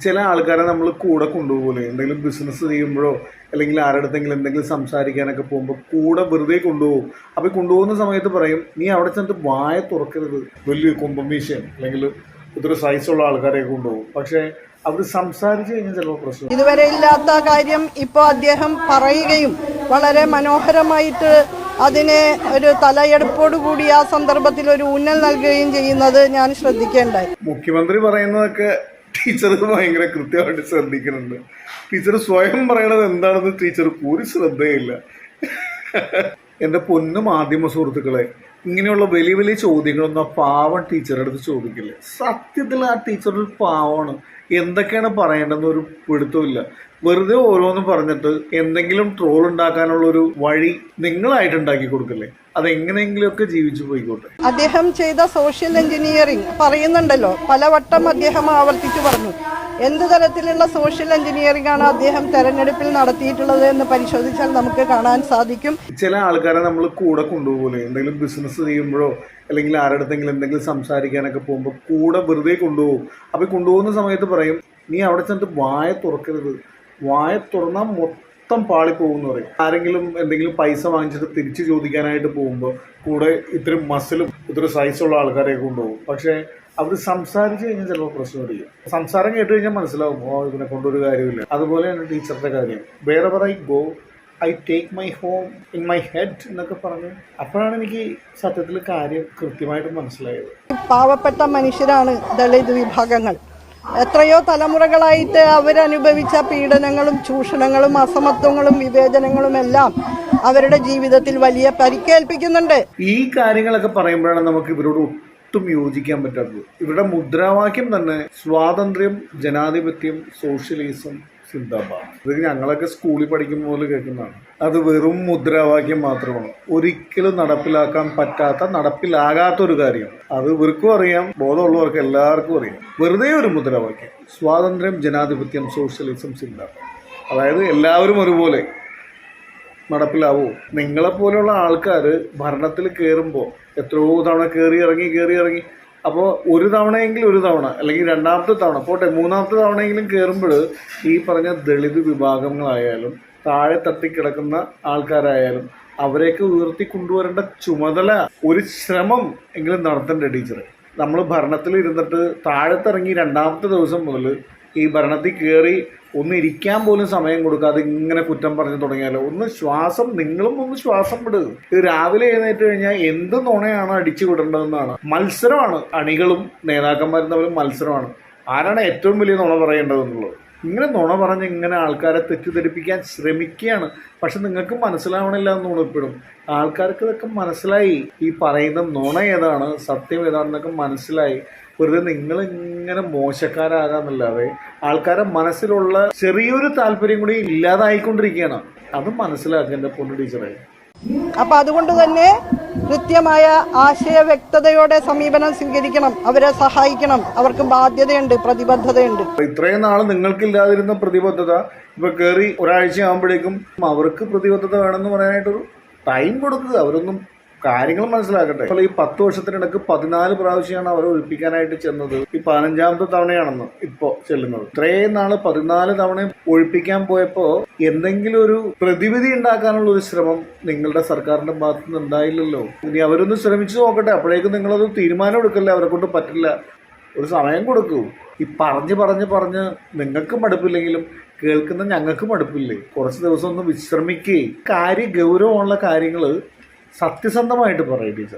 ചില ആൾക്കാരെ നമ്മൾ കൂടെ കൊണ്ടുപോകുമല്ലോ, എന്തെങ്കിലും ബിസിനസ് ചെയ്യുമ്പോഴോ അല്ലെങ്കിൽ ആരുടെങ്കിലും എന്തെങ്കിലും സംസാരിക്കാനൊക്കെ പോകുമ്പോൾ കൂടെ വെറുതെ കൊണ്ടുപോകും. അപ്പോൾ കൊണ്ടുപോകുന്ന സമയത്ത് പറയും, നീ അവിടെ ചെന്നിട്ട് വായ തുറക്കരുത്, വലിയ കുംഭമീശയും അല്ലെങ്കിൽ ഇത്ര സൈസുള്ള ആൾക്കാരെയൊക്കെ കൊണ്ടുപോകും. പക്ഷേ അവർ സംസാരിച്ച് കഴിഞ്ഞാൽ ചിലപ്പോൾ പ്രശ്നം. ഇതുവരെ ഇല്ലാത്ത കാര്യം ഇപ്പോൾ അദ്ദേഹം പറയുകയും വളരെ മനോഹരമായിട്ട് അതിനെ ഒരു തലയെടുപ്പോടുകൂടി ആ സന്ദർഭത്തിൽ ഒരു ഊന്നൽ നൽകുകയും ചെയ്യുന്നത് ഞാൻ ശ്രദ്ധിക്കേണ്ടായി. മുഖ്യമന്ത്രി പറയുന്നതൊക്കെ ടീച്ചർക്ക് ഭയങ്കര കൃത്യമായിട്ട് ശ്രദ്ധിക്കുന്നുണ്ട്. ടീച്ചർ സ്വയം പറയണത് എന്താണെന്ന് ടീച്ചർക്ക് ഒരു ശ്രദ്ധയില്ല. എൻ്റെ പൊന്നു മാധ്യമ സുഹൃത്തുക്കളെ, ഇങ്ങനെയുള്ള വലിയ വലിയ ചോദ്യങ്ങളൊന്നും ആ പാവം ടീച്ചറുടെ അടുത്ത് ചോദിക്കില്ല. സത്യത്തിൽ ആ ടീച്ചർ ഒരു പാവമാണ്. എന്തൊക്കെയാണ് പറയേണ്ടതെന്ന് ഒരു പിടുത്തമില്ല. വെറുതെ ഓരോന്നും പറഞ്ഞിട്ട് എന്തെങ്കിലും ട്രോൾ ഉണ്ടാക്കാനുള്ളൊരു വഴി നിങ്ങളായിട്ട് ഉണ്ടാക്കി കൊടുക്കില്ലേ? അതെങ്ങനെയെങ്കിലുമൊക്കെ ജീവിച്ചു പോയിക്കോട്ടെ. അദ്ദേഹം ചെയ്ത സോഷ്യൽ എഞ്ചിനീയറിംഗ് പറയുന്നുണ്ടല്ലോ, പലവട്ടം അദ്ദേഹം ആവർത്തിച്ചു പറഞ്ഞു. എന്ത് തരത്തിലുള്ള സോഷ്യൽ എഞ്ചിനീയറിംഗ് ആണ് അദ്ദേഹം തെരഞ്ഞെടുപ്പിൽ നടത്തിയിട്ടുള്ളത് എന്ന് പരിശോധിച്ചാൽ നമുക്ക് കാണാൻ സാധിക്കും. ചില ആൾക്കാരെ നമ്മൾ കൂടെ കൊണ്ടുപോകുമല്ലോ, എന്തെങ്കിലും ബിസിനസ് ചെയ്യുമ്പോഴോ അല്ലെങ്കിൽ ആരുടെങ്കിലും എന്തെങ്കിലും സംസാരിക്കാനൊക്കെ പോകുമ്പോൾ കൂടെ വെറുതെ കൊണ്ടുപോകും. അപ്പോൾ കൊണ്ടുപോകുന്ന സമയത്ത് പറയും, നീ അവിടെ ചെന്നിട്ട് വായ തുറക്കരുത്, വായ തുറന്നാൽ മൊത്തം പാളിപ്പോകുമെന്ന് പറയും. ആരെങ്കിലും എന്തെങ്കിലും പൈസ വാങ്ങിച്ചിട്ട് തിരിച്ചു ചോദിക്കാനായിട്ട് പോകുമ്പോൾ കൂടെ ഇത്രയും മസിലും ഇത്ര സൈസുള്ള ആൾക്കാരെ കൊണ്ടുപോകും. പക്ഷേ അവർ സംസാരിച്ച് കഴിഞ്ഞാൽ ചിലപ്പോൾ പ്രശ്നമില്ല. സംസാരം കേട്ട് കഴിഞ്ഞാൽ മനസ്സിലാവും, ഇതിനെ കൊണ്ടൊരു കാര്യമില്ല. അതുപോലെയാണ് ടീച്ചറുടെ കാര്യം. Wherever I go I take my home in my head എന്നൊക്കെ പറഞ്ഞു. അപ്പോഴാണ് എനിക്ക് സത്യത്തിൽ കാര്യം കൃത്യമായിട്ട് മനസ്സിലായത്. പാവപ്പെട്ട മനുഷ്യരാണ് ദളിത് വിഭാഗങ്ങൾ. എത്രയോ തലമുറകളായിട്ട് അവരനുഭവിച്ച പീഡനങ്ങളും ചൂഷണങ്ങളും അസമത്വങ്ങളും വിവേചനങ്ങളും എല്ലാം അവരുടെ ജീവിതത്തിൽ വലിയ പരിക്കേൽപ്പിക്കുന്നുണ്ട്. ഈ കാര്യങ്ങളൊക്കെ പറയുമ്പോഴാണ് നമുക്ക് ഇവരോട് ഒട്ടും യോജിക്കാൻ പറ്റാത്തത്. ഇവരുടെ മുദ്രാവാക്യം തന്നെ സ്വാതന്ത്ര്യം, ജനാധിപത്യം, സോഷ്യലിസം, സിന്ദാബാദ്. ഇത് ഞങ്ങളൊക്കെ സ്കൂളിൽ പഠിക്കുമ്പോൾ പോലെ കേൾക്കുന്നതാണ്. അത് വെറും മുദ്രാവാക്യം മാത്രമാണ്. ഒരിക്കലും നടപ്പിലാക്കാൻ പറ്റാത്ത, നടപ്പിലാകാത്തൊരു കാര്യം. അത് ഇവർക്കും അറിയാം, ബോധമുള്ളവർക്ക് എല്ലാവർക്കും അറിയാം. വെറുതെ ഒരു മുദ്രാവാക്യം, സ്വാതന്ത്ര്യം, ജനാധിപത്യം, സോഷ്യലിസം, സിന്ദാബാദ്. അതായത് എല്ലാവരും ഒരുപോലെ നടപ്പിലാവോ? നിങ്ങളെപ്പോലെയുള്ള ആൾക്കാർ ഭരണത്തിൽ കയറുമ്പോൾ എത്രയോ തവണ കയറി ഇറങ്ങി അപ്പോൾ ഒരു തവണയെങ്കിലും ഒരു തവണ അല്ലെങ്കിൽ രണ്ടാമത്തെ തവണ പോട്ടെ മൂന്നാമത്തെ തവണയെങ്കിലും കയറുമ്പോൾ ഈ പറഞ്ഞ ദളിത് വിഭാഗങ്ങളായാലും താഴെ തട്ടിക്കിടക്കുന്ന ആൾക്കാരായാലും അവരെയൊക്കെ ഉയർത്തി കൊണ്ടുവരേണ്ട ചുമതല, ഒരു ശ്രമം എങ്കിലും നടത്തണ്ടേ ടീച്ചർ? നമ്മൾ ഭരണത്തിൽ ഇരുന്നിട്ട് താഴത്തിറങ്ങി രണ്ടാമത്തെ ദിവസം മുതൽ ഈ ഭരണത്തിൽ കയറി ഒന്ന് ഇരിക്കാൻ പോലും സമയം കൊടുക്കാതെ ഇങ്ങനെ കുറ്റം പറഞ്ഞു തുടങ്ങിയാലോ? നിങ്ങളും ഒന്ന് ശ്വാസം വിടുക. ഇത് രാവിലെ എഴുന്നേറ്റ് കഴിഞ്ഞാൽ എന്ത് നുണയാണ് അടിച്ചു വിടേണ്ടതെന്നാണ്. മത്സരമാണ്, അണികളും നേതാക്കന്മാരും തമ്മിൽ മത്സരമാണ്. ആരാണ് ഏറ്റവും വലിയ നുണ പറയേണ്ടതെന്നുള്ളത്. ഇങ്ങനെ നുണ പറഞ്ഞ് ഇങ്ങനെ ആൾക്കാരെ തെറ്റിദ്ധരിപ്പിക്കാൻ ശ്രമിക്കുകയാണ്. പക്ഷെ നിങ്ങൾക്ക് മനസ്സിലാവണില്ല എന്ന് തോന്നിപ്പോഴും. ആൾക്കാർക്ക് ഇതൊക്കെ മനസ്സിലായി. ഈ പറയുന്ന നുണ ഏതാണ്, സത്യം ഏതാണെന്നൊക്കെ മനസ്സിലായി. വെറുതെ നിങ്ങളിങ്ങനെ മോശക്കാരാകാന്നല്ലാതെ ആൾക്കാരെ മനസ്സിലുള്ള ചെറിയൊരു താല്പര്യം കൂടി ഇല്ലാതായിക്കൊണ്ടിരിക്കുകയാണ്. അത് മനസ്സിലാക്കുക എൻ്റെ പൊന്നു ടീച്ചറെ. അപ്പം അതുകൊണ്ട് തന്നെ കൃത്യമായ ആശയ വ്യക്തതയോടെ സമീപനം സ്വീകരിക്കണം. അവരെ സഹായിക്കണം. അവർക്ക് ബാധ്യതയുണ്ട്, പ്രതിബദ്ധതയുണ്ട്. ഇത്രയും നാൾ നിങ്ങൾക്കില്ലാതിരുന്ന പ്രതിബദ്ധത ഇപ്പൊ കയറി ഒരാഴ്ച ആകുമ്പോഴേക്കും അവർക്ക് പ്രതിബദ്ധത വേണമെന്ന് പറയാനായിട്ടൊരു ടൈം കൊടുക്കുക. അവരൊന്നും കാര്യങ്ങൾ മനസ്സിലാക്കട്ടെ. അപ്പോൾ ഈ 10 വർഷത്തിനിടക്ക് 14 പ്രാവശ്യമാണ് അവരെ ഒഴിപ്പിക്കാനായിട്ട് ചെന്നത്. ഈ 15ാമത്തെ തവണയാണെന്ന് ഇപ്പോൾ ചെല്ലുന്നത്. ഇത്രയും നാള് 14 തവണ ഒഴിപ്പിക്കാൻ പോയപ്പോൾ എന്തെങ്കിലും ഒരു പ്രതിവിധി ഉണ്ടാക്കാനുള്ള ഒരു ശ്രമം നിങ്ങളുടെ സർക്കാരിന്റെ ഭാഗത്തു നിന്ന് ഉണ്ടായില്ലല്ലോ. ഇനി അവരൊന്ന് ശ്രമിച്ചു നോക്കട്ടെ. അപ്പോഴേക്കും നിങ്ങളത് തീരുമാനം എടുക്കല്ലേ. അവരെ കൊണ്ട് പറ്റില്ല. ഒരു സമയം കൊടുക്കൂ. ഈ പറഞ്ഞ് നിങ്ങൾക്ക് മടുപ്പില്ലെങ്കിലും കേൾക്കുന്ന ഞങ്ങൾക്ക് മടുപ്പില്ലേ? കുറച്ച് ദിവസം ഒന്ന് വിശ്രമിക്കുകയും ഗൗരവമുള്ള കാര്യങ്ങൾ സത്യസന്ധമായിട്ട് പറയും ടീച്ചർ.